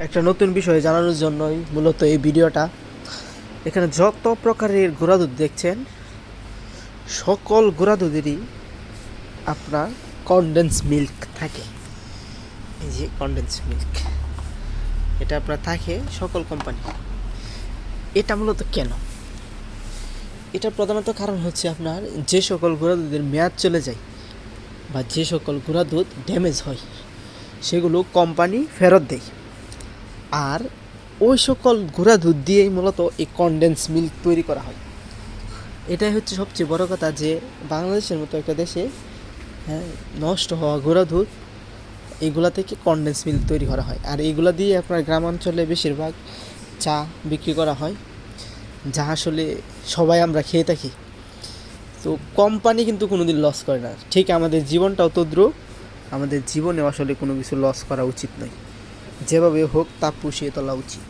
একটা নতুন বিষয় জানানোর জন্যই মূলত এই ভিডিওটা। এখানে যত প্রকারের গুঁড়া দুধ দেখছেন, সকল গুঁড়া দুধেরই আপনার কনডেন্স মিল্ক থাকে। এই যে কনডেন্স মিল্ক, এটা আপনার থাকে সকল কোম্পানি। এটা মূলত কেন? এটা প্রধানত কারণ হচ্ছে আপনার যে সকল গুঁড়া দুধের মেয়াদ চলে যায় বা যে সকল গুঁড়া দুধ ড্যামেজ হয়, সেগুলো কোম্পানি ফেরত দেয়। আর ওই সকল গুঁড়া দুধ দিয়েই মূলত এই কনডেন্স মিল্ক তৈরি করা হয়। এটাই হচ্ছে সবচেয়ে বড় কথা, যে বাংলাদেশের মতো একটা দেশে নষ্ট হওয়া গুঁড়া দুধ এইগুলা থেকে কনডেন্স মিল্ক তৈরি করা হয়। আর এইগুলা দিয়ে আপনার গ্রামাঞ্চলে বেশিরভাগ চা বিক্রি করা হয়, যা আসলে সবাই আমরা খেয়ে থাকি। তো কোম্পানি কিন্তু কোনোদিন লস করে না। ঠিক আমাদের জীবনটাও তদ্রুপ, আমাদের জীবনে আসলে কোনো কিছু লস করা উচিত নয়। যেভাবে হোক তা পুষিয়ে তোলা উচিত।